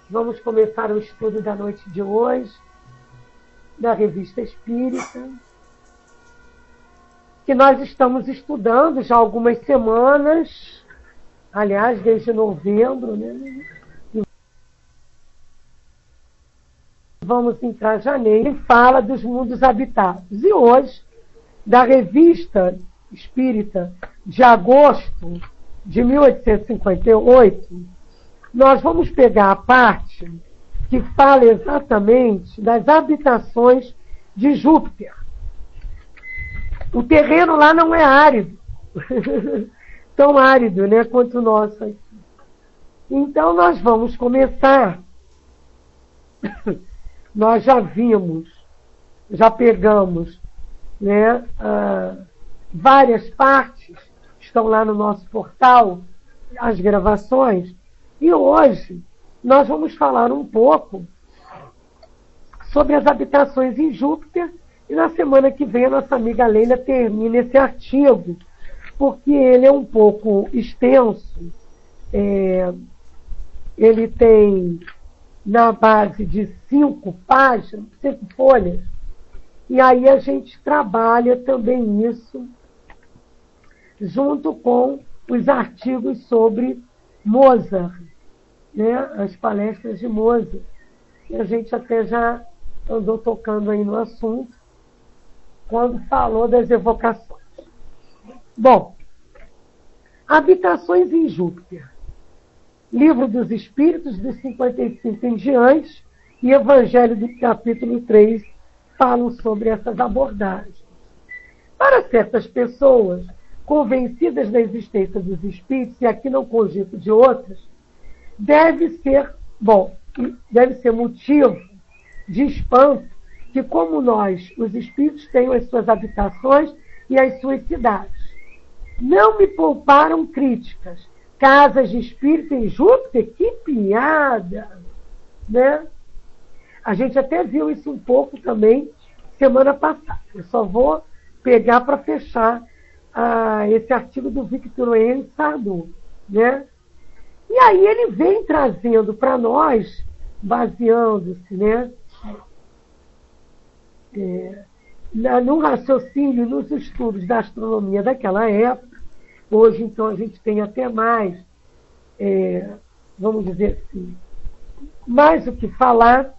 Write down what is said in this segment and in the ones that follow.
Vamos começar o estudo da noite de hoje, da Revista Espírita, que nós estamos estudando já há algumas semanas, aliás, desde novembro, né? E vamos entrar em janeiro, e fala dos mundos habitados. E hoje, da Revista Espírita de agosto de 1858, nós vamos pegar a parte que fala exatamente das habitações de Júpiter. O terreno lá não é árido, tão árido, né, quanto o nosso aqui. Então nós vamos começar. Nós já vimos, já pegamos, né, várias partes, estão lá no nosso portal, as gravações, e hoje nós vamos falar um pouco sobre as habitações em Júpiter, e na semana que vem a nossa amiga Leila termina esse artigo, porque ele é um pouco extenso, ele tem na base de 5 páginas, 5 folhas, e aí a gente trabalha também isso junto com os artigos sobre Mozart, né? As palestras de Mozart. E a gente até já andou tocando aí no assunto quando falou das evocações. Bom, habitações em Júpiter. Livro dos Espíritos, dos 55 em diante, e Evangelho do capítulo 3 falam sobre essas abordagens. Para certas pessoas convencidas da existência dos espíritos, e aqui não cogito de outras, deve ser motivo de espanto que, como nós, os espíritos tenham as suas habitações e as suas cidades. Não me pouparam críticas. Casas de espírito em Júpiter? Que piada! Né? A gente até viu isso um pouco também semana passada. Eu só vou pegar para fechar esse artigo do Victor N. Sardou, né? E aí ele vem trazendo para nós, baseando-se, né, no raciocínio, nos estudos da astronomia daquela época. Hoje, então, a gente tem até mais, vamos dizer assim, mais o que falar.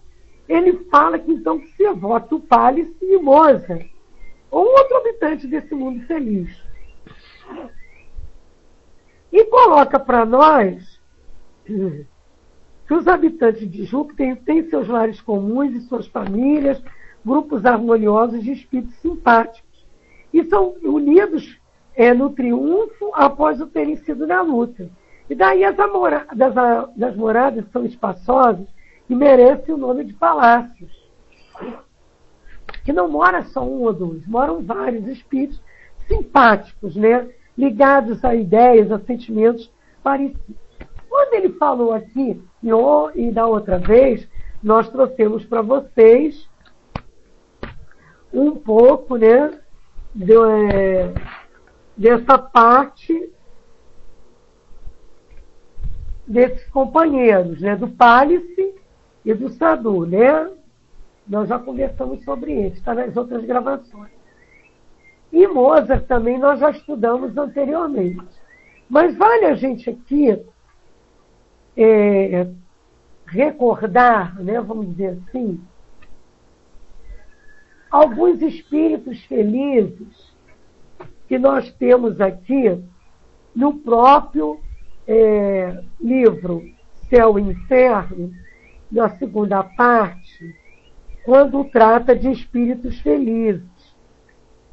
Ele fala que, então, que se evoca o Pallas e Mozart, ou um outro habitante desse mundo feliz. E coloca para nós que os habitantes de Júpiter têm seus lares comuns e suas famílias, grupos harmoniosos de espíritos simpáticos, e são unidos no triunfo após o terem sido na luta. E daí as moradas são espaçosas e merecem o nome de palácios. Que não mora só um ou dois, moram vários espíritos simpáticos, né? Ligados a ideias, a sentimentos parecidos. Quando ele falou aqui, e da outra vez, nós trouxemos para vocês um pouco, né, dessa parte desses companheiros, né, do Pallas e do Sardou, né? Nós já conversamos sobre ele, está nas outras gravações. E Mozart também nós já estudamos anteriormente. Mas vale a gente aqui recordar, né, vamos dizer assim, alguns espíritos felizes que nós temos aqui no próprio livro Céu e Inferno, na segunda parte, quando trata de espíritos felizes.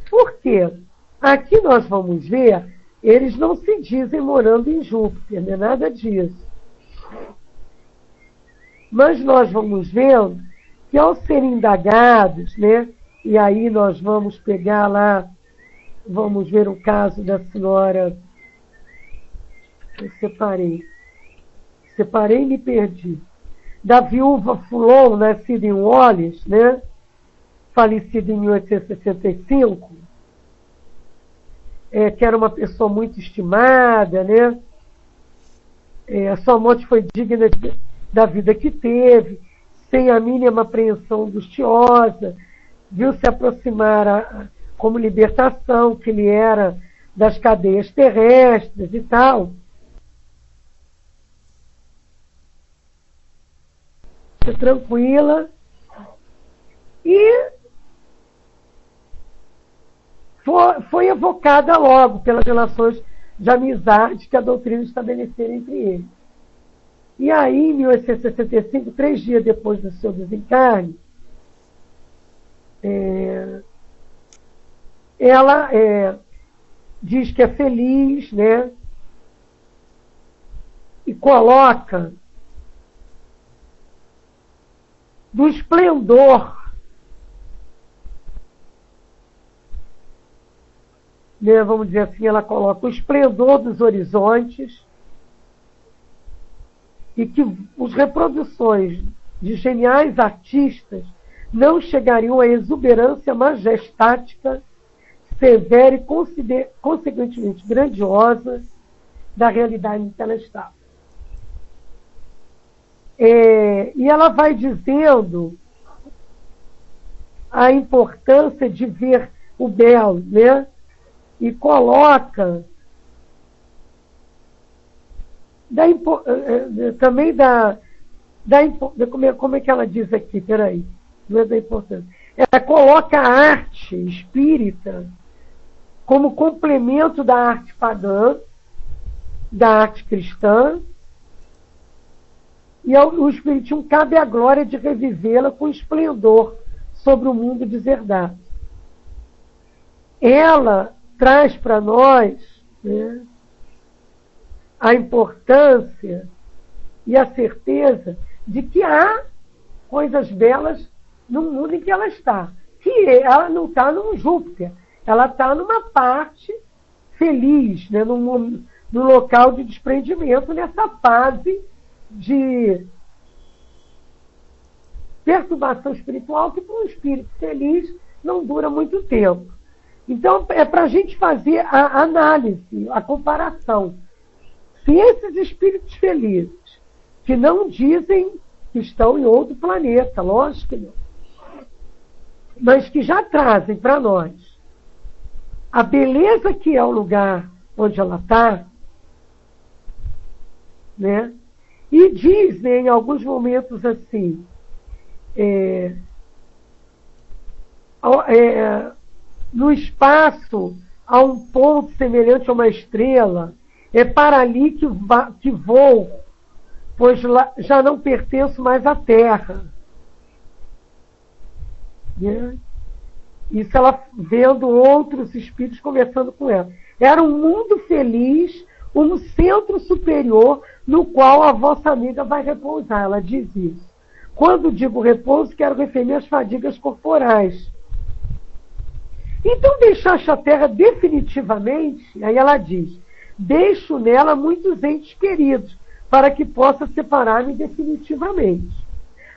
Por quê? Aqui nós vamos ver, eles não se dizem morando em Júpiter, não é nada disso. Mas nós vamos vendo que ao serem indagados, né, e aí nós vamos pegar lá, vamos ver o caso da senhora, eu separei e me perdi, da viúva Foulon, nascida em Wallis, né, falecida em 1865, que era uma pessoa muito estimada, né? A sua morte foi digna da vida que teve, sem a mínima apreensão angustiosa, viu se aproximar como libertação, que ele era das cadeias terrestres e tal. Tranquila. E foi evocada logo pelas relações de amizade que a doutrina estabeleceu entre eles. E aí, em 1865, 3 dias depois do seu desencarne, ela diz que é feliz, né? E coloca do esplendor, né, vamos dizer assim, ela coloca o esplendor dos horizontes e que as reproduções de geniais artistas não chegariam à exuberância majestática, severa e consequentemente grandiosa da realidade em que ela estava. E ela vai dizendo a importância de ver o belo, né? E coloca também como é que ela diz aqui? Peraí, não é da importância. Ela coloca a arte espírita como complemento da arte pagã, da arte cristã, e ao Espiritismo cabe a glória de revivê-la com esplendor sobre o mundo deserdado. Ela traz para nós, né, a importância e a certeza de que há coisas belas no mundo em que ela está. Que ela não está num Júpiter, ela está numa parte feliz, né, num local de desprendimento, nessa fase de perturbação espiritual que para um espírito feliz não dura muito tempo. Então, é para a gente fazer a análise, a comparação. Se esses espíritos felizes, que não dizem que estão em outro planeta, lógico que não, mas que já trazem para nós a beleza que é o lugar onde ela está, né? E dizem em alguns momentos assim, no espaço há um ponto semelhante a uma estrela, é para ali que vou, pois lá já não pertenço mais à Terra. Né? Isso ela vendo outros espíritos conversando com ela. Era um mundo feliz, um centro superior no qual a vossa amiga vai repousar. Ela diz isso. Quando digo repouso, quero referir às fadigas corporais. Então deixaste a Terra definitivamente, aí ela diz, deixo nela muitos entes queridos, para que possa separar-me definitivamente.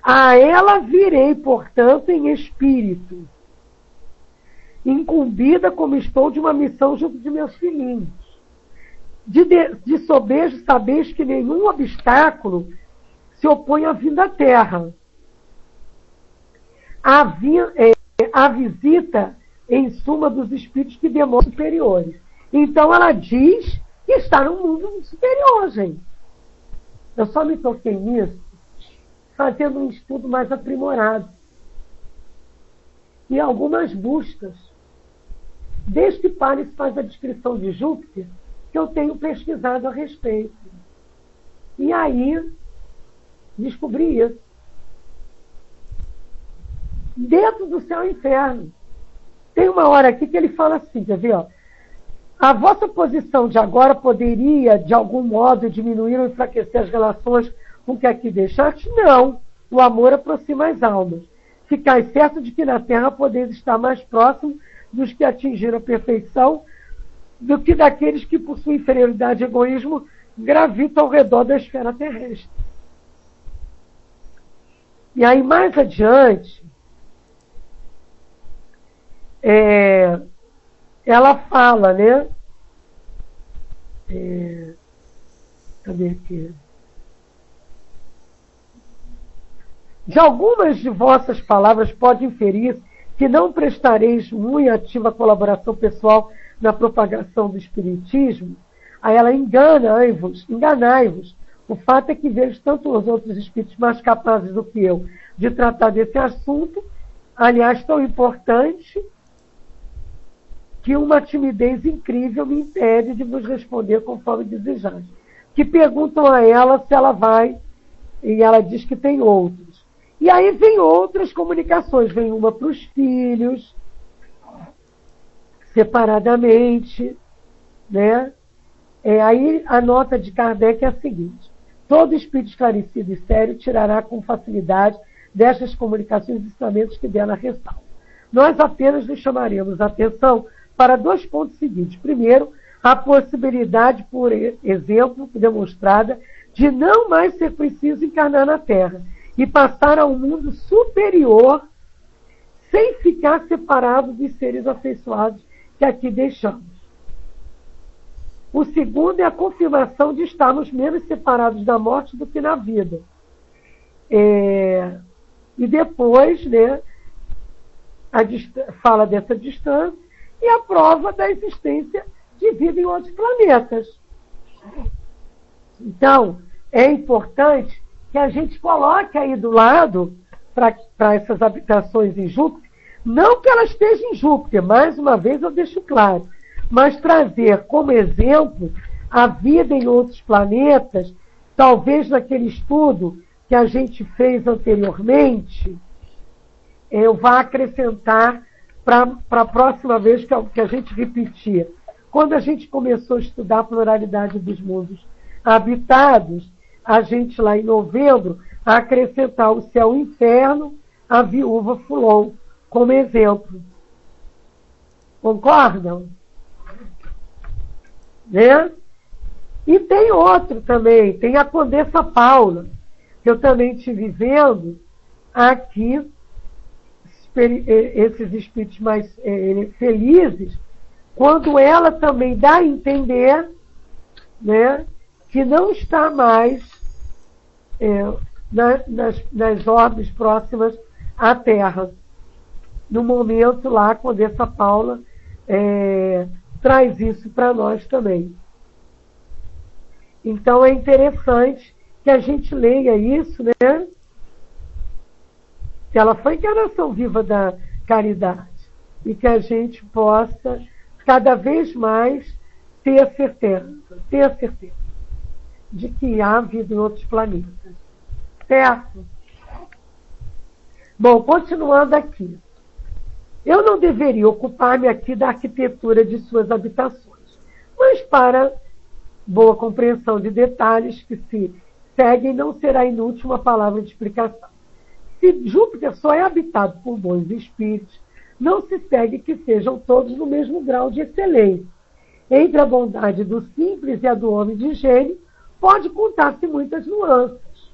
A ela virei, portanto, em espírito, incumbida como estou de uma missão junto de meus filhinhos. De sobejo sabeis que nenhum obstáculo se opõe à vinda à Terra. A visita, em suma, dos espíritos que demoram superiores. Então ela diz que está num mundo superior, gente. Eu só me toquei nisso fazendo um estudo mais aprimorado. E algumas buscas. Desde que Palles faz a descrição de Júpiter, que eu tenho pesquisado a respeito. E aí, descobri isso. Dentro do céu e inferno. Tem uma hora aqui que ele fala assim, quer ver? Ó, a vossa posição de agora poderia, de algum modo, diminuir ou enfraquecer as relações com que aqui deixaste? Não. O amor aproxima as almas. Ficais certo de que na Terra podeis estar mais próximo dos que atingiram a perfeição do que daqueles que, por sua inferioridade e egoísmo, gravitam ao redor da esfera terrestre. E aí, mais adiante, ela fala, né? Cadê aqui? De algumas de vossas palavras pode inferir que não prestareis muito ativa colaboração pessoal na propagação do espiritismo. Aí ela enganai-vos. O fato é que vejo tanto os outros espíritos mais capazes do que eu de tratar desse assunto, aliás, tão importante, que uma timidez incrível me impede de vos responder conforme desejais. Que perguntam a ela se ela vai, e ela diz que tem outros. E aí vem outras comunicações, vem uma para os filhos, separadamente, né? Aí a nota de Kardec é a seguinte: todo espírito esclarecido e sério tirará com facilidade destas comunicações e ensinamentos que dela ressalva. Nós apenas lhe chamaremos a atenção para 2 pontos seguintes. Primeiro, a possibilidade, por exemplo, demonstrada, de não mais ser preciso encarnar na Terra e passar a um mundo superior sem ficar separado dos seres afeiçoados que aqui deixamos. O segundo é a confirmação de estarmos menos separados da morte do que na vida. E depois, né, fala dessa distância e a prova da existência de vida em outros planetas. Então, é importante que a gente coloque aí do lado, para essas habitações em Júpiter, não que ela esteja em Júpiter, mais uma vez eu deixo claro, mas trazer como exemplo a vida em outros planetas, talvez naquele estudo que a gente fez anteriormente, eu vá acrescentar para a próxima vez que a gente repetir. Quando a gente começou a estudar a pluralidade dos mundos habitados, a gente lá em novembro, a acrescentar o céu e o inferno, a viúva Fulon, como exemplo. Concordam? Né? E tem outro também, tem a Condessa Paula, que eu também estive vendo aqui, esses espíritos mais felizes, quando ela também dá a entender, né, que não está mais nas orbes próximas à Terra. No momento lá, a Condessa Paula traz isso para nós também. Então é interessante que a gente leia isso, né? Que ela foi encarnação viva da caridade e que a gente possa cada vez mais ter a certeza de que há vida em outros planetas. Certo? Bom, continuando aqui. Eu não deveria ocupar-me aqui da arquitetura de suas habitações, mas para boa compreensão de detalhes que se seguem, não será inútil uma palavra de explicação. Se Júpiter só é habitado por bons espíritos, não se segue que sejam todos no mesmo grau de excelência. Entre a bondade do simples e a do homem de gênio, pode contar-se muitas nuances.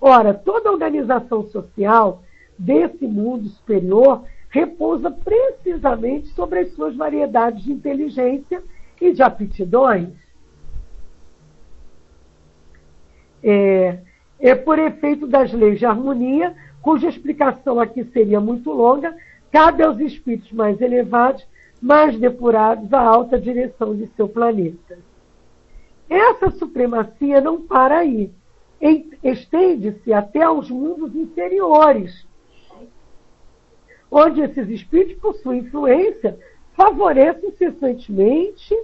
Ora, toda a organização social desse mundo superior repousa precisamente sobre as suas variedades de inteligência e de aptidões. É por efeito das leis de harmonia, cuja explicação aqui seria muito longa, cabe aos espíritos mais elevados, mais depurados, a alta direção de seu planeta. Essa supremacia não para aí, estende-se até aos mundos inferiores, onde esses espíritos, por sua influência, favorecem incessantemente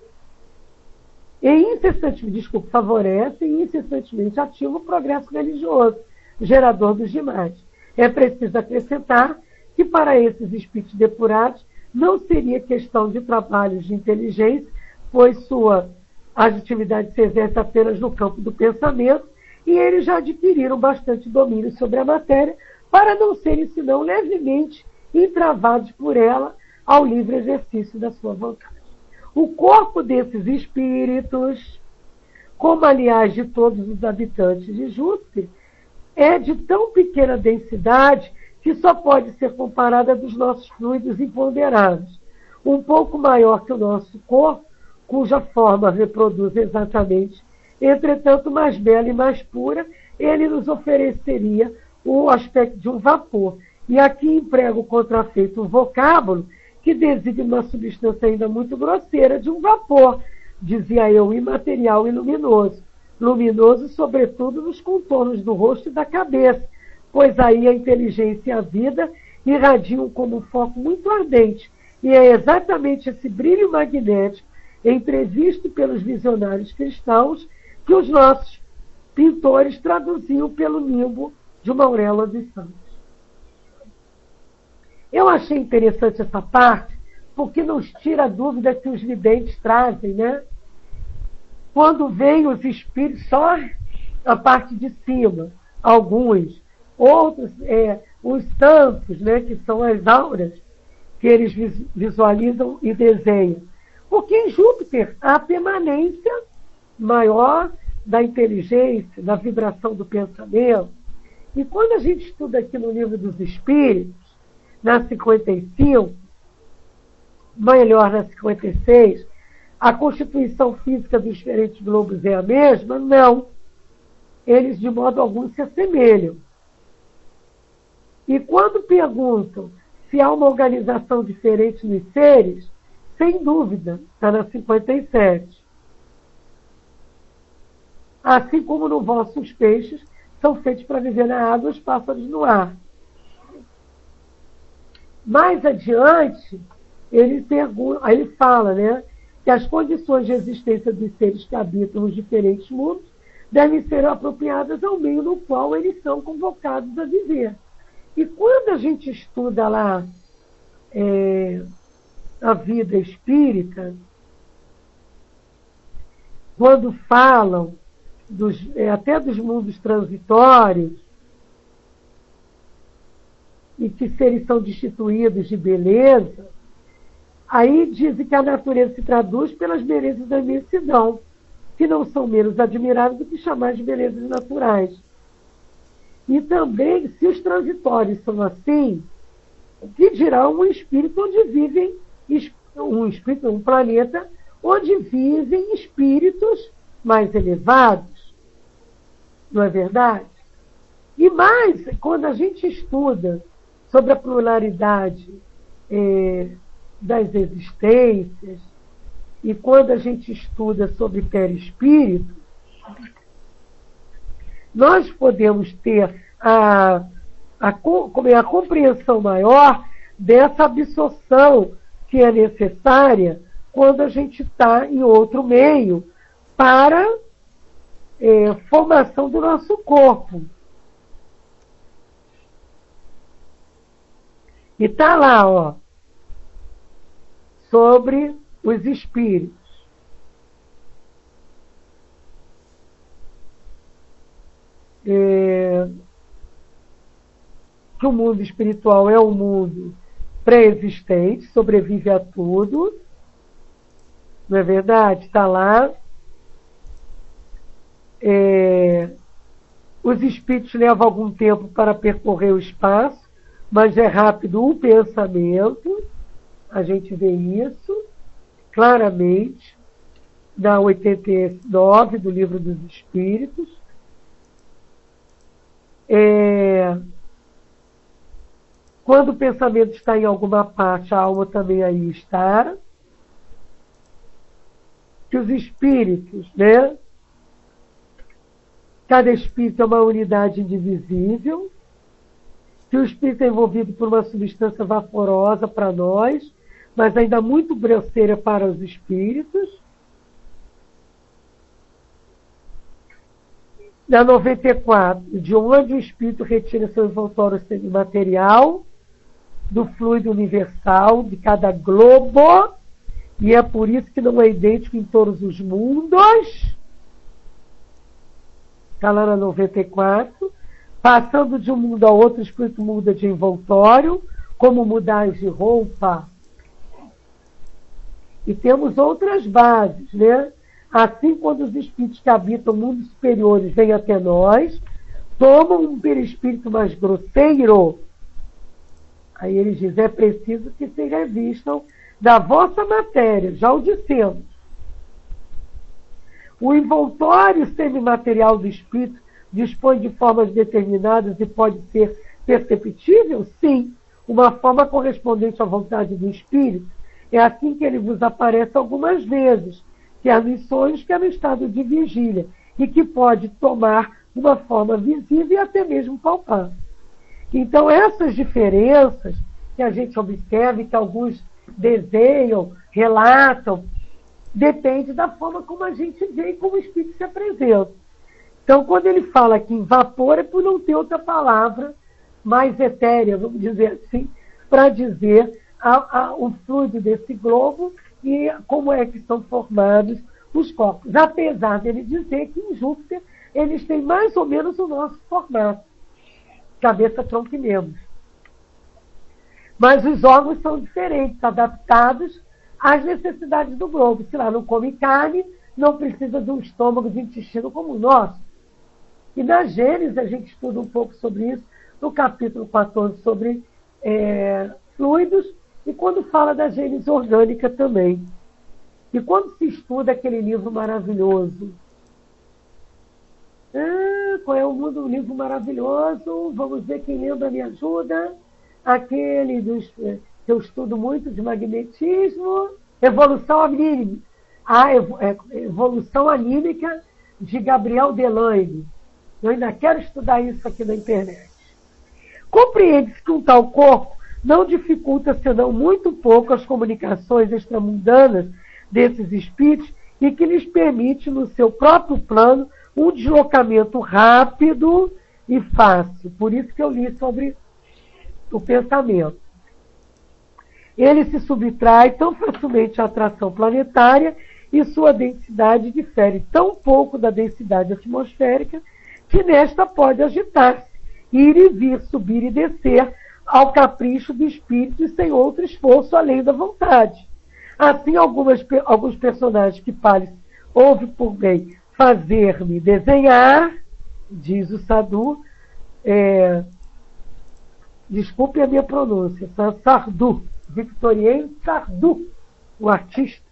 ativam o progresso religioso, gerador dos demais. É preciso acrescentar que para esses espíritos depurados não seria questão de trabalhos de inteligência, pois sua atividade se exerce apenas no campo do pensamento, e eles já adquiriram bastante domínio sobre a matéria para não serem senão levemente entravados por ela ao livre exercício da sua vontade. O corpo desses espíritos, como aliás de todos os habitantes de Júpiter, é de tão pequena densidade que só pode ser comparada dos nossos fluidos imponderáveis, um pouco maior que o nosso corpo, cuja forma reproduz exatamente, entretanto mais bela e mais pura, ele nos ofereceria o aspecto de um vapor. E aqui emprego o contrafeito, um vocábulo que designa uma substância ainda muito grosseira de um vapor, dizia eu, imaterial e luminoso. Luminoso, sobretudo, nos contornos do rosto e da cabeça, pois aí a inteligência e a vida irradiam como um foco muito ardente. E é exatamente esse brilho magnético, entrevisto pelos visionários cristãos, que os nossos pintores traduziam pelo nimbo de uma auréola dos santos. Eu achei interessante essa parte, porque nos tira a dúvida que os videntes trazem, né? Quando vêm os espíritos, só a parte de cima, alguns, outros, os santos, né, que são as auras, que eles visualizam e desenham. Porque em Júpiter há a permanência maior da inteligência, da vibração do pensamento. E quando a gente estuda aqui no Livro dos Espíritos, na 55, melhor na 56, a constituição física dos diferentes globos é a mesma? Não. Eles de modo algum se assemelham. E quando perguntam se há uma organização diferente nos seres, sem dúvida, está na 57. Assim como no vosso os peixes são feitos para viver na água, os pássaros no ar. Mais adiante, ele fala, né, que as condições de existência dos seres que habitam os diferentes mundos devem ser apropriadas ao meio no qual eles são convocados a viver. E quando a gente estuda lá a vida espírita, quando falam até dos mundos transitórios, e que seres são destituídos de beleza, aí dizem que a natureza se traduz pelas belezas da imensidão, que não são menos admiráveis do que chamar de belezas naturais. E também, se os transitórios são assim, o que dirá um espírito onde vivem, um planeta onde vivem espíritos mais elevados? Não é verdade? E mais, quando a gente estuda sobre a pluralidade das existências, e quando a gente estuda sobre perispírito, nós podemos ter a compreensão maior dessa absorção que é necessária quando a gente está em outro meio para formação do nosso corpo. E está lá, ó, sobre os espíritos. Que o mundo espiritual é um mundo pré-existente, sobrevive a tudo. Não é verdade? Está lá. Os espíritos levam algum tempo para percorrer o espaço, mas é rápido o pensamento. A gente vê isso claramente na 89 do Livro dos Espíritos. Quando o pensamento está em alguma parte, a alma também aí está. Que os espíritos, né? Cada espírito é uma unidade indivisível. Que o espírito é envolvido por uma substância vaporosa para nós, mas ainda muito grosseira para os espíritos. Na 94, de onde o espírito retira seu envoltório semimaterial, do fluido universal de cada globo, e é por isso que não é idêntico em todos os mundos. Está lá na 94. Passando de um mundo a outro, o espírito muda de envoltório, como mudar de roupa. E temos outras bases, né? Assim, quando os espíritos que habitam mundos superiores vêm até nós, tomam um perispírito mais grosseiro. Aí eles dizem, é preciso que se revistam da vossa matéria, já o dissemos. O envoltório semimaterial do espírito dispõe de formas determinadas e pode ser perceptível? Sim. Uma forma correspondente à vontade do Espírito é assim que ele vos aparece algumas vezes, quer nos sonhos, quer no estado de vigília, e que pode tomar uma forma visível e até mesmo palpável. Então, essas diferenças que a gente observa, que alguns desenham, relatam, depende da forma como a gente vê e como o Espírito se apresenta. Então, quando ele fala que em vapor, é por não ter outra palavra mais etérea, vamos dizer assim, para dizer o fluido desse globo e como é que são formados os corpos. Apesar dele dizer que em Júpiter eles têm mais ou menos o nosso formato, cabeça, tronco e membros. Mas os órgãos são diferentes, adaptados às necessidades do globo. Se lá não come carne, não precisa de um estômago, de intestino como o nosso. E na Gênesis, a gente estuda um pouco sobre isso, no capítulo 14, sobre fluidos, e quando fala da Gênesis orgânica também. E quando se estuda aquele livro maravilhoso, qual é o livro maravilhoso? Vamos ver quem lembra, me ajuda. Aquele que eu estudo muito de magnetismo, Evolução Anímica. Evolução Anímica de Gabriel Delaine. Eu ainda quero estudar isso aqui na internet. Compreende-se que um tal corpo não dificulta senão muito pouco as comunicações extramundanas desses espíritos e que lhes permite, no seu próprio plano, um deslocamento rápido e fácil. Por isso que eu li sobre o pensamento. Ele se subtrai tão facilmente à atração planetária e sua densidade difere tão pouco da densidade atmosférica que nesta pode agitar-se, ir e vir, subir e descer ao capricho do espírito e sem outro esforço além da vontade. Assim, alguns personagens que Pallas houve por bem fazer-me desenhar, diz o Sardou, desculpe a minha pronúncia, Sardou, Victorien Sardou, o artista,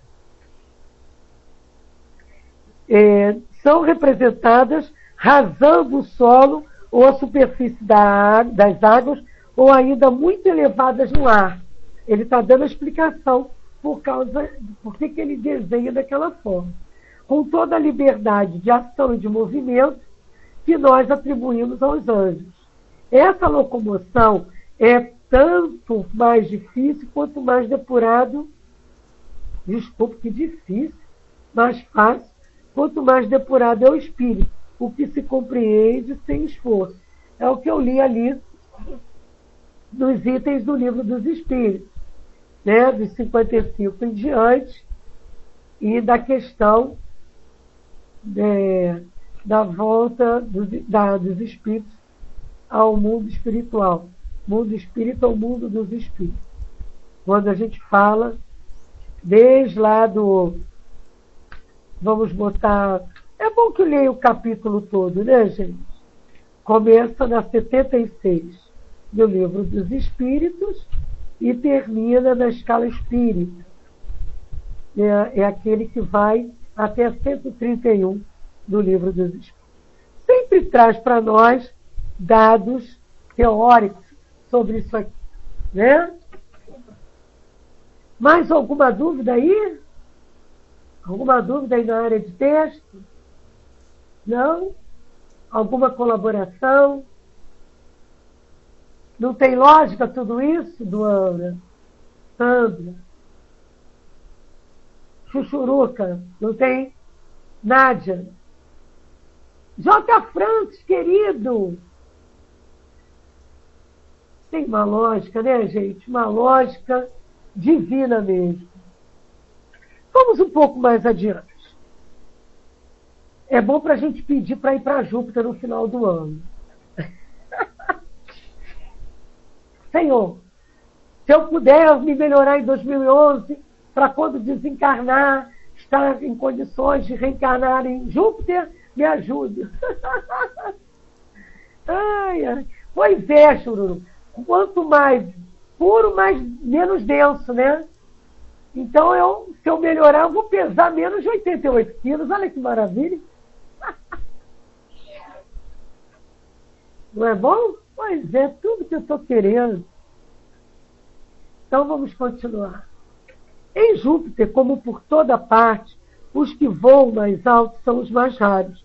são representadas rasando o solo ou a superfície das águas, ou ainda muito elevadas no ar. Ele está dando a explicação por que ele desenha daquela forma. Com toda a liberdade de ação e de movimento que nós atribuímos aos anjos. Essa locomoção é tanto mais difícil quanto mais depurado, desculpe que difícil, mais fácil, quanto mais depurado é o espírito, o que se compreende sem esforço. É o que eu li ali nos itens do Livro dos Espíritos, né, dos 55 em diante, e da questão da volta dos espíritos ao mundo espiritual. Mundo espírita ao mundo dos espíritos. Quando a gente fala, desde lá do... Vamos botar... É bom que eu leia o capítulo todo, né, gente? Começa na 76 do Livro dos Espíritos e termina na escala espírita. É aquele que vai até 131 do Livro dos Espíritos. Sempre traz para nós dados teóricos sobre isso aqui, né? Mais alguma dúvida aí? Alguma dúvida aí na área de texto? Não? Alguma colaboração? Não tem lógica tudo isso, Duana? Sandra? Chuchuruca? Não tem? Nádia? J. Francis, querido! Tem uma lógica, né, gente? Uma lógica divina mesmo. Vamos um pouco mais adiante. É bom para a gente pedir para ir para Júpiter no final do ano. Senhor, se eu puder me melhorar em 2011, para quando desencarnar, estar em condições de reencarnar em Júpiter, me ajude. Ai, ai. Pois é, Chururu. Quanto mais puro, menos denso, né? Então, se eu melhorar, eu vou pesar menos de 88 quilos. Olha que maravilha. Não é bom? Pois é, tudo que eu estou querendo. Então vamos continuar. Em Júpiter, como por toda parte, os que voam mais alto são os mais raros.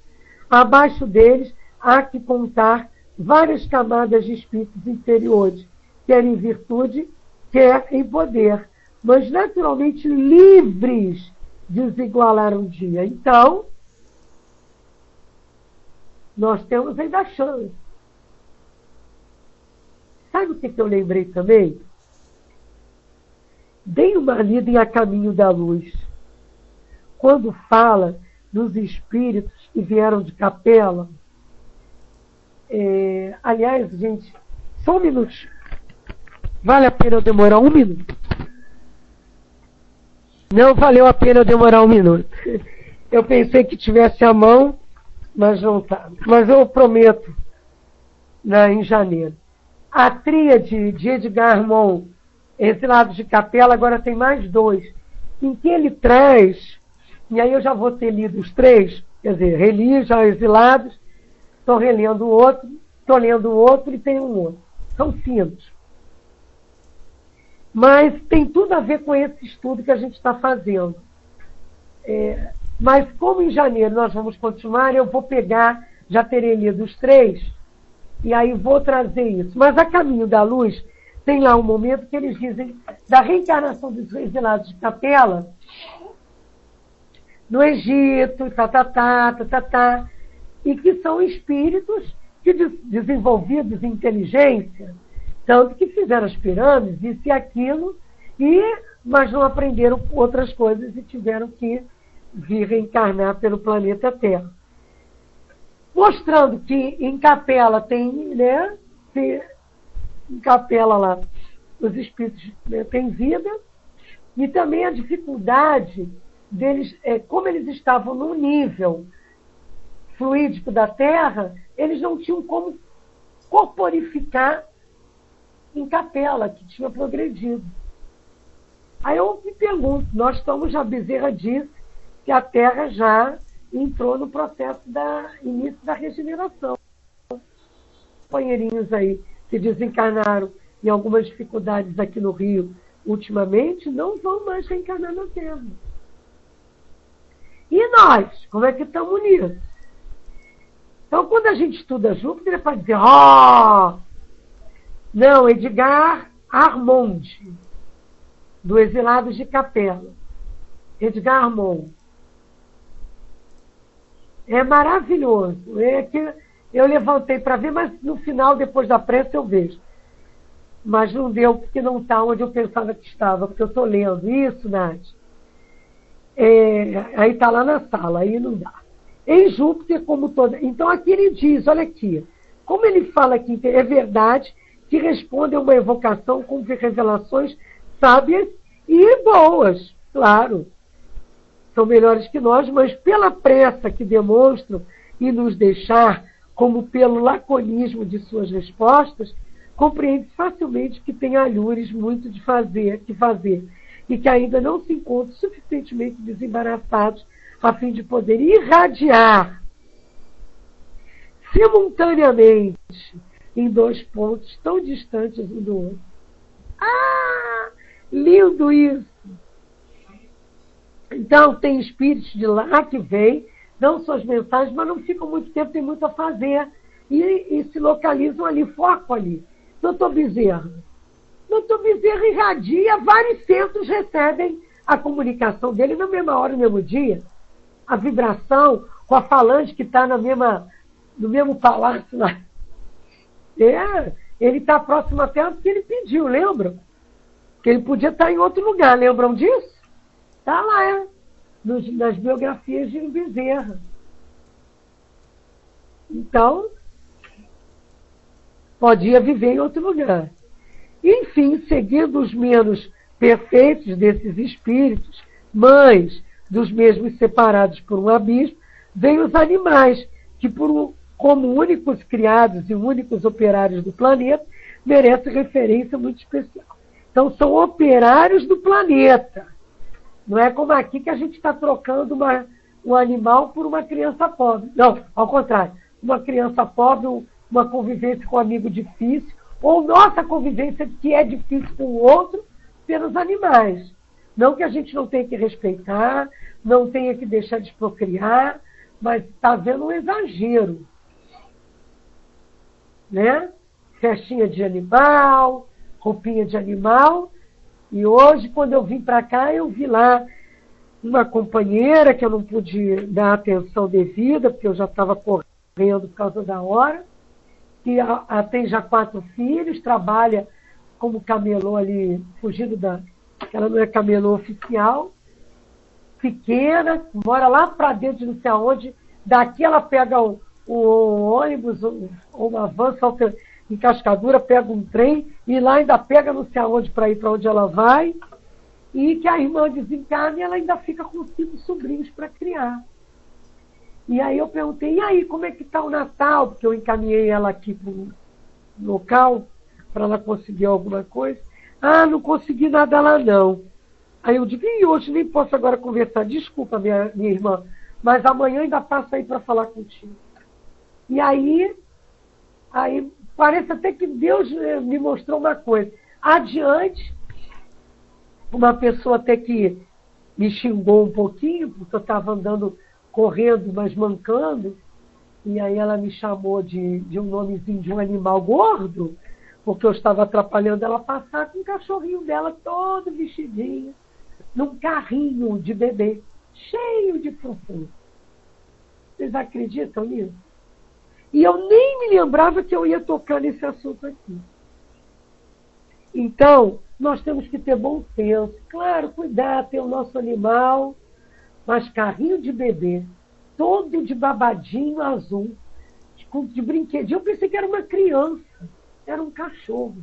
Abaixo deles, há que contar várias camadas de espíritos inferiores, quer em virtude, quer em poder, mas naturalmente livres de os igualar um dia. Então, nós temos ainda a chance. Sabe o que eu lembrei também? Dei uma lida em A Caminho da Luz, quando fala dos espíritos que vieram de Capela. Aliás, gente, só um minuto. Vale a pena eu demorar um minuto? Não valeu a pena eu demorar um minuto. Eu pensei que tivesse a mão, mas não está. Mas eu prometo, em janeiro. A tríade de Edgar Armand, Exilados de Capela, agora tem mais 2, em que ele traz, e aí eu já vou ter lido os 3, quer dizer, reli já Exilados, estou relendo o outro, estou lendo o outro e tem um outro. São finos. Mas tem tudo a ver com esse estudo que a gente está fazendo. Mas como em janeiro nós vamos continuar, eu vou pegar, já terei lido os 3, e aí vou trazer isso. Mas A Caminho da Luz, tem lá um momento que eles dizem da reencarnação dos exilados de Capela no Egito, e que são espíritos que desenvolvidos em inteligência, tanto que fizeram as pirâmides, isso e aquilo, mas não aprenderam outras coisas e tiveram que vir reencarnar pelo planeta Terra. Mostrando que em Capela tem, né, em Capela lá, os espíritos, né, têm vida, e também a dificuldade deles, como eles estavam num nível fluídico da Terra, eles não tinham como corporificar em Capela, que tinha progredido. Aí eu me pergunto, nós estamos, já Bezerra disse, que a Terra já entrou no processo início da regeneração. Companheirinhos aí que desencarnaram em algumas dificuldades aqui no Rio ultimamente, não vão mais reencarnar na Terra. E nós? Como é que estamos nisso? Então, quando a gente estuda Júpiter, é para dizer, não, Edgar Armand, do Exilados de Capela. Edgar Armand. É maravilhoso. É que eu levantei para ver, mas no final, depois da pressa, eu vejo. Mas não deu, porque não está onde eu pensava que estava, porque eu estou lendo isso, Nath. Aí está lá na sala, aí não dá. Em Júpiter, como toda... Então, aqui ele diz, olha aqui, como ele fala aqui, é verdade que responde a uma evocação com revelações sábias e boas, claro. São melhores que nós, mas pela pressa que demonstram e nos deixar, como pelo laconismo de suas respostas, compreende facilmente que tem alhures muito que fazer, e que ainda não se encontram suficientemente desembaraçados a fim de poder irradiar simultaneamente em 2 pontos tão distantes um do outro. Lindo isso! Então, tem espíritos de lá que vêm, dão suas mensagens, mas não ficam muito tempo, tem muito a fazer, e se localizam ali, focam ali. Doutor Bezerra irradia, vários centros recebem a comunicação dele na mesma hora, no mesmo dia. A vibração com a falange que está no mesmo palácio lá. Ele está próximo à Terra porque ele pediu, lembram? Que ele podia estar em outro lugar, lembram disso? Está lá, nas biografias de Bezerra. Então, podia viver em outro lugar. Enfim, seguindo os menos perfeitos desses espíritos, mães dos mesmos separados por um abismo, vêm os animais, que como únicos criados e únicos operários do planeta, merecem referência muito especial. Então, são operários do planeta. Não é como aqui que a gente está trocando um animal por uma criança pobre. Não, ao contrário. Uma criança pobre, uma convivência com um amigo difícil, ou nossa convivência que é difícil com o outro pelos animais. Não que a gente não tenha que respeitar, não tenha que deixar de procriar, mas está havendo um exagero. Né? Festinha de animal, roupinha de animal. E hoje, quando eu vim para cá, eu vi lá uma companheira que eu não pude dar atenção devida, porque eu já estava correndo por causa da hora, que tem já 4 filhos, trabalha como camelô ali, fugindo da... Ela não é camelô oficial, pequena, mora lá para dentro de não sei aonde, daqui ela pega o ônibus, ou uma van, salta em Cascadura, pega um trem, e lá ainda pega não sei aonde para ir para onde ela vai, e que a irmã desencarna e ela ainda fica com 5 sobrinhos para criar. E aí eu perguntei, e aí, como é que está o Natal? Porque eu encaminhei ela aqui para um local, para ela conseguir alguma coisa. Ah, não consegui nada lá não. Aí eu digo, e hoje nem posso agora conversar. Desculpa, minha irmã, mas amanhã ainda passo aí para falar contigo. E aí parece até que Deus me mostrou uma coisa. Adiante, uma pessoa até que me xingou um pouquinho, porque eu estava andando, correndo, mas mancando, e aí ela me chamou de um nomezinho de um animal gordo, porque eu estava atrapalhando ela passar com o cachorrinho dela todo vestidinho, num carrinho de bebê, cheio de frufru. Vocês acreditam nisso? E eu nem me lembrava que eu ia tocar nesse assunto aqui. Então, nós temos que ter bom senso. Claro, cuidar, ter o nosso animal, mas carrinho de bebê, todo de babadinho azul, de brinquedinho. Eu pensei que era uma criança, era um cachorro.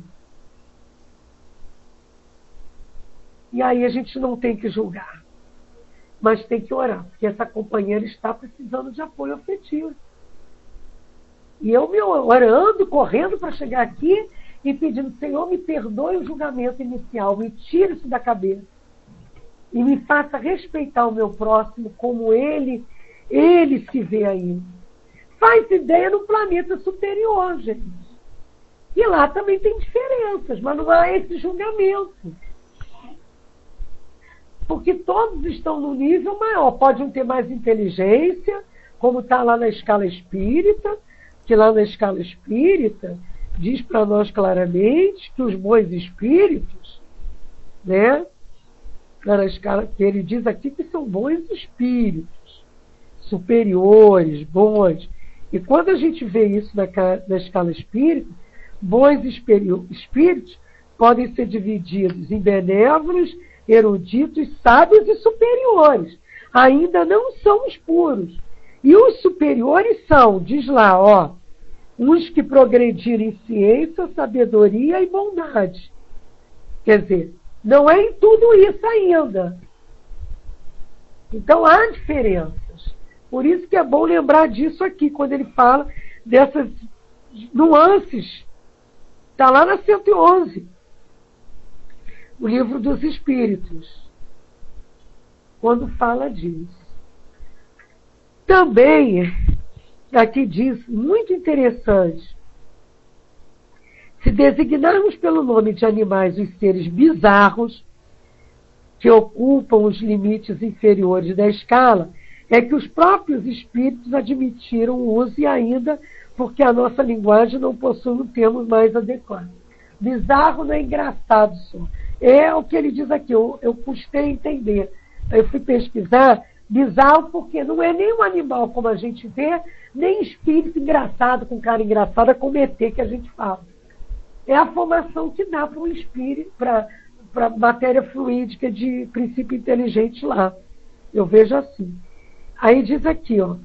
E aí a gente não tem que julgar, mas tem que orar, porque essa companheira está precisando de apoio afetivo. E eu me orando, correndo para chegar aqui e pedindo, Senhor, me perdoe o julgamento inicial, me tire isso da cabeça e me faça respeitar o meu próximo como ele se vê ainda. Faz ideia no planeta superior, gente. E lá também tem diferenças, mas não há esse julgamento. Porque todos estão no nível maior. Pode um ter mais inteligência, como está lá na escala espírita, que lá na escala espírita diz para nós claramente que os bons espíritos, né? Na escala que ele diz aqui que são bons espíritos, superiores, bons. E quando a gente vê isso na escala espírita, bons espíritos podem ser divididos em benévolos, eruditos, sábios e superiores. Ainda não são os puros. E os superiores são, diz lá, ó, uns que progrediram em ciência, sabedoria e bondade. Quer dizer, não é em tudo isso ainda. Então há diferenças. Por isso que é bom lembrar disso aqui, quando ele fala dessas nuances. Está lá na 111, o livro dos Espíritos, quando fala disso. Também, aqui diz, muito interessante, se designarmos pelo nome de animais os seres bizarros, que ocupam os limites inferiores da escala, é que os próprios espíritos admitiram o uso e ainda porque a nossa linguagem não possui um termo mais adequado. Bizarro não é engraçado só. É o que ele diz aqui, eu custei a entender. Aí eu fui pesquisar, bizarro porque não é nem um animal como a gente vê, nem espírito engraçado, com cara engraçada, como ET que a gente fala. É a formação que dá para um espírito, para matéria fluídica de princípio inteligente lá. Eu vejo assim. Aí diz aqui, ó,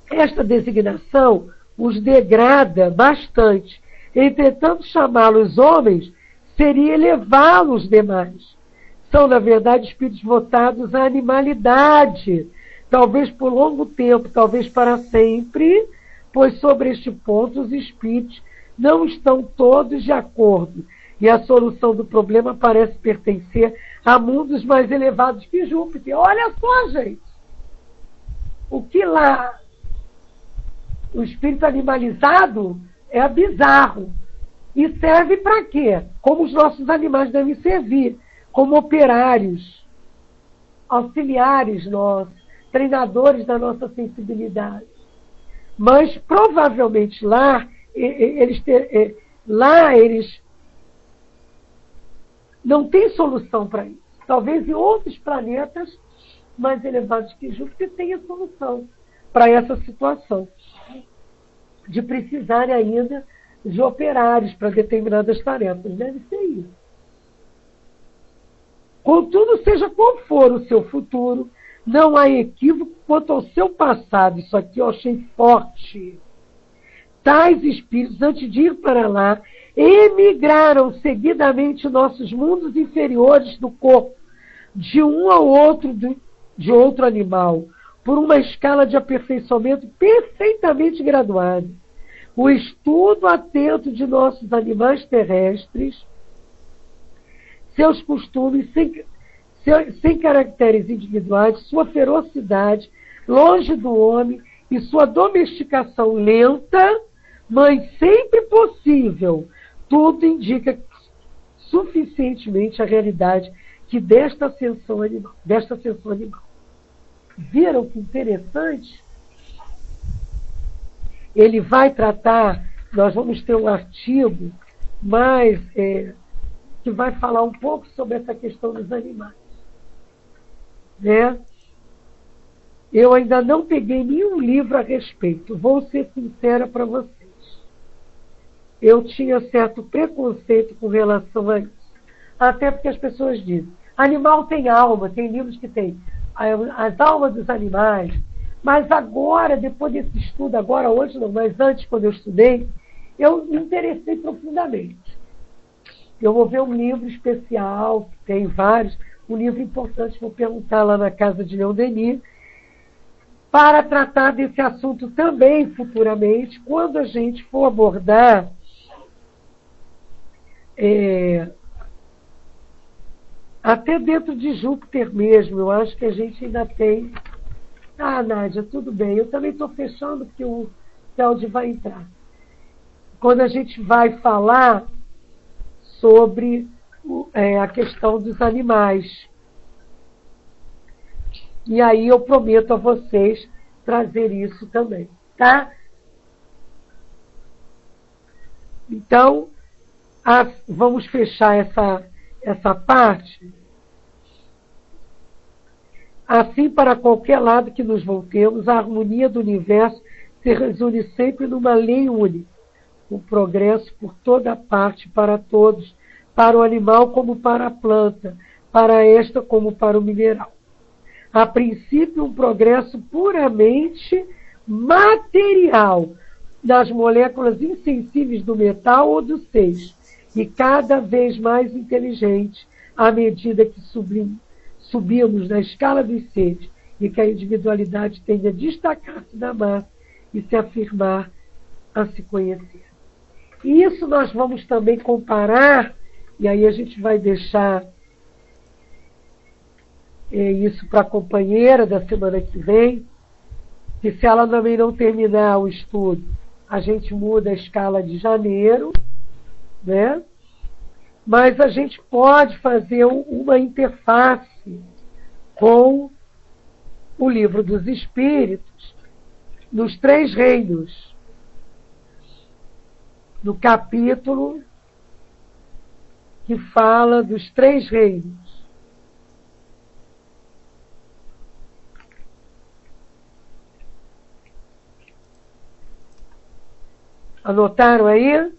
esta designação os degrada bastante. Entretanto, chamá-los homens seria elevá-los demais. São, na verdade, espíritos votados à animalidade, talvez por longo tempo, talvez para sempre, pois sobre este ponto os espíritos não estão todos de acordo, e a solução do problema parece pertencer a mundos mais elevados que Júpiter. Olha só, gente! O que lá O espírito animalizado é bizarro. E serve para quê? Como os nossos animais devem servir, como operários, auxiliares nossos, treinadores da nossa sensibilidade. Mas provavelmente lá eles não têm solução para isso. Talvez em outros planetas mais elevados que Júpiter tenha solução para essa situação de precisarem ainda de operários para determinadas tarefas. Deve ser isso. Contudo, seja qual for o seu futuro, não há equívoco quanto ao seu passado. Isso aqui eu achei forte. Tais espíritos, antes de ir para lá, emigraram seguidamente nossos mundos inferiores do corpo, de um ao outro de outro animal, por uma escala de aperfeiçoamento perfeitamente graduada. O estudo atento de nossos animais terrestres, seus costumes sem caracteres individuais, sua ferocidade, longe do homem, e sua domesticação lenta, mas sempre possível, tudo indica suficientemente a realidade que desta ascensão animal. Viram que interessante? Ele vai tratar, nós vamos ter um artigo mais que vai falar um pouco sobre essa questão dos animais. Né? Eu ainda não peguei nenhum livro a respeito, vou ser sincera para vocês. Eu tinha certo preconceito com relação a isso. Até porque as pessoas dizem, animal tem alma, tem livros que tem as almas dos animais. Mas agora, depois desse estudo, agora hoje não, mas antes, quando eu estudei, eu me interessei profundamente. Eu vou ver um livro especial, tem vários, um livro importante, vou perguntar lá na casa de Leon Denis, para tratar desse assunto também futuramente, quando a gente for abordar até dentro de Júpiter mesmo. Eu acho que a gente ainda tem... Ah, Nádia, tudo bem. Eu também estou fechando porque o Cláudio vai entrar. Quando a gente vai falar sobre a questão dos animais. E aí eu prometo a vocês trazer isso também, tá? Então, vamos fechar essa parte. Assim, para qualquer lado que nos voltemos, a harmonia do universo se resume sempre numa lei única. O progresso por toda parte, para todos, para o animal como para a planta, para esta como para o mineral. A princípio, um progresso puramente material das moléculas insensíveis do metal ou do seixo, e cada vez mais inteligente à medida que subimos na escala dos seres e que a individualidade tende a destacar-se da massa e se afirmar a se conhecer. E isso nós vamos também comparar, e aí a gente vai deixar isso para a companheira da semana que vem, que se ela também não terminar o estudo, a gente muda a escala de janeiro, né? Mas a gente pode fazer uma interface com o Livro dos Espíritos, nos 3 reinos, no capítulo que fala dos 3 reinos. Anotaram aí?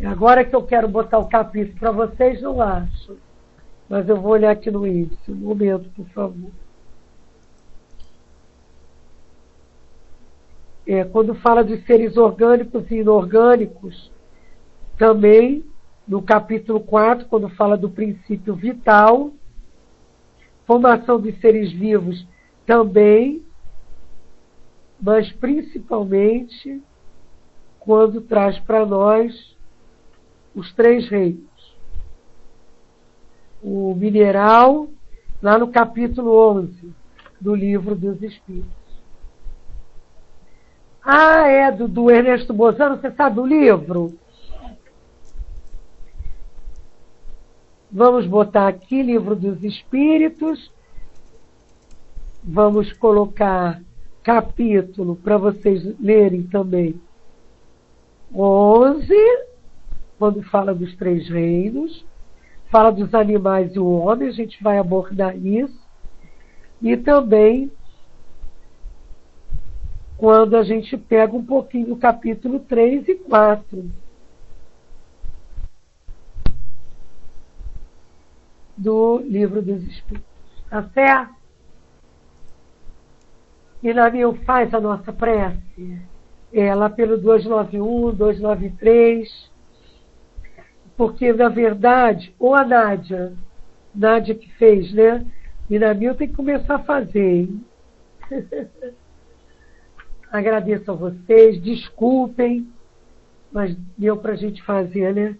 Agora que eu quero botar o capítulo para vocês, não acho. Mas eu vou olhar aqui no índice. Um momento, por favor. Quando fala de seres orgânicos e inorgânicos, também, no capítulo 4, quando fala do princípio vital, formação dos seres vivos também, mas principalmente quando traz para nós os 3 reinos. o mineral, lá no capítulo 11 do Livro dos Espíritos. Ah, é do Ernesto Bozano, você sabe o livro? Vamos botar aqui, Livro dos Espíritos. Vamos colocar capítulo para vocês lerem também. 11, quando fala dos 3 reinos. Fala dos animais e o homem, a gente vai abordar isso. E também quando a gente pega um pouquinho do capítulo 3 e 4 do Livro dos Espíritos. Tá certo? E Nabil, faz a nossa prece. Lá pelo 291, 293. Porque, na verdade, ou a Nádia que fez, né? E Nabil tem que começar a fazer, hein? Agradeço a vocês, desculpem, mas deu para a gente fazer, né?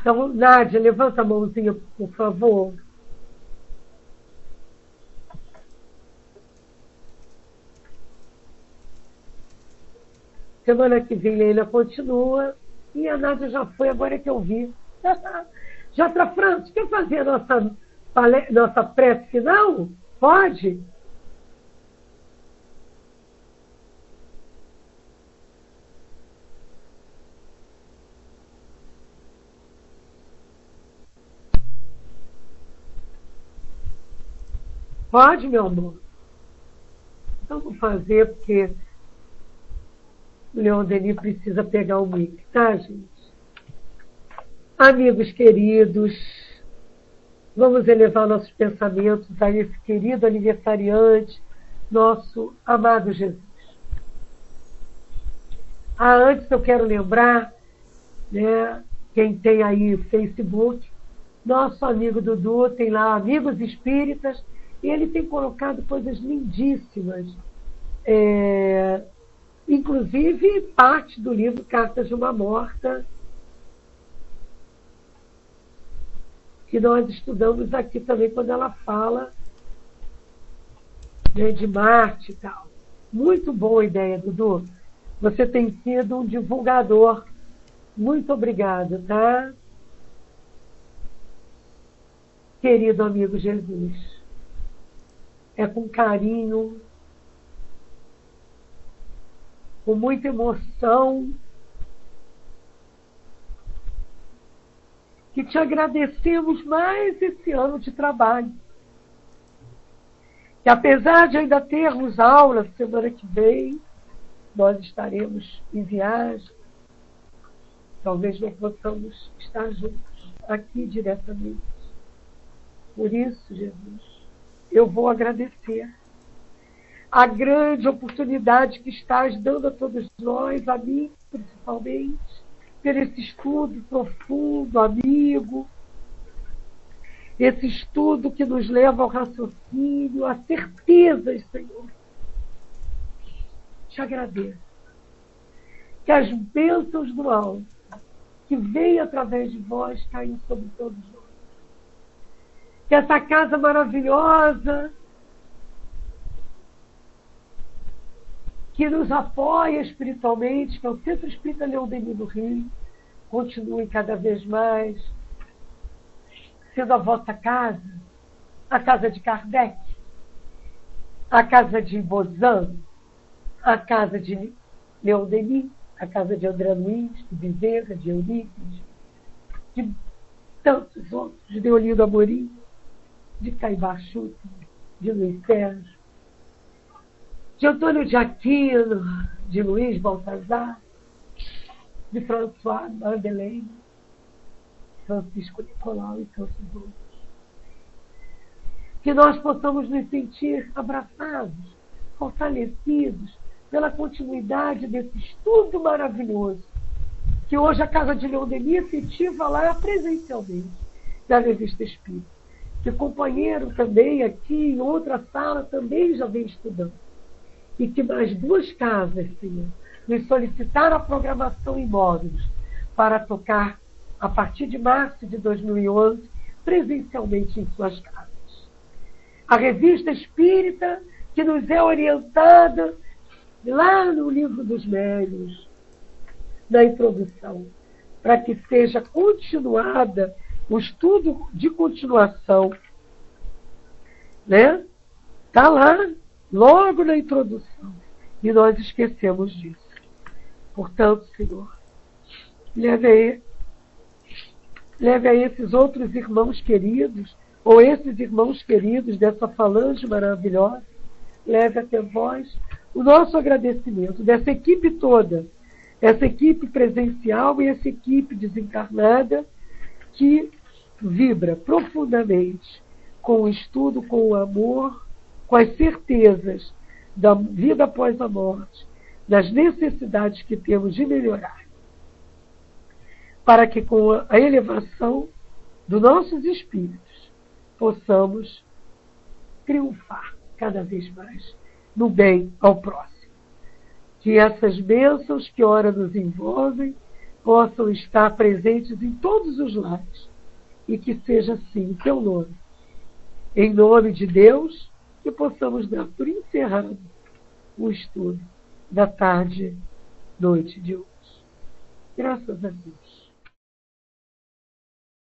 Então, Nádia, levanta a mãozinha, por favor. Semana que vem, Leila continua. E a Nádia já foi, agora é que eu vi. Jatra França, quer fazer a nossa prece final? Pode? Pode, meu amor? Então vou fazer, porque o Leon Denis precisa pegar o mic, tá, gente? Amigos queridos, vamos elevar nossos pensamentos a esse querido aniversariante, nosso amado Jesus. Antes eu quero lembrar, né, quem tem aí Facebook, nosso amigo Dudu tem lá Amigos Espíritas, e ele tem colocado coisas lindíssimas, inclusive parte do livro Cartas de uma Morta, que nós estudamos aqui também quando ela fala, né, de Marte e tal. Muito boa ideia, Dudu. Você tem sido um divulgador. Muito obrigada, tá? Querido amigo Jesus, é com carinho, com muita emoção, que te agradecemos mais esse ano de trabalho. Que apesar de ainda termos aula semana que vem, nós estaremos em viagem, talvez não possamos estar juntos aqui diretamente. Por isso, Jesus, eu vou agradecer a grande oportunidade que estás dando a todos nós, a mim principalmente, por esse estudo profundo, amigo, esse estudo que nos leva ao raciocínio, a certezas, Senhor. Te agradeço. Que as bênçãos do alto, que vêm através de vós, caem sobre todos nós. Que essa casa maravilhosa, que nos apoia espiritualmente, que é o Centro Espírita Leon Denis do Rio, continue cada vez mais sendo a vossa casa, a casa de Kardec, a casa de Bozan, a casa de Leon Denis, a casa de André Luiz, de Bezerra, de Eurípides, de tantos outros, de Deolindo Amorim, de Caimar Chuto, de Luiz Sérgio, de Antônio de Aquino, de Luiz Baltazar, de François Madeleine, Francisco Nicolau e tantos outros. Que nós possamos nos sentir abraçados, fortalecidos pela continuidade desse estudo maravilhoso, que hoje a Casa de Leon Denis se ativa lá presencialmente, da Revista Espírita, que o companheiro também aqui em outra sala também já vem estudando. E que mais 2 casas, Senhor, nos solicitaram a programação em módulos para tocar a partir de março de 2011, presencialmente em suas casas. A revista espírita, que nos é orientada lá no Livro dos Médiuns, na introdução, para que seja continuada, o estudo de continuação, né? Está lá, logo na introdução, e nós esquecemos disso. Portanto, Senhor, leve a esses outros irmãos queridos, ou esses irmãos queridos dessa falange maravilhosa, leve até vós o nosso agradecimento dessa equipe toda, essa equipe presencial e essa equipe desencarnada que vibra profundamente com o estudo, com o amor, com as certezas da vida após a morte, das necessidades que temos de melhorar, para que com a elevação dos nossos espíritos possamos triunfar cada vez mais no bem ao próximo. Que essas bênçãos que ora nos envolvem possam estar presentes em todos os lares e que seja assim o teu nome. Em nome de Deus, que possamos dar por encerrado o estudo da tarde, noite de hoje. Graças a Deus.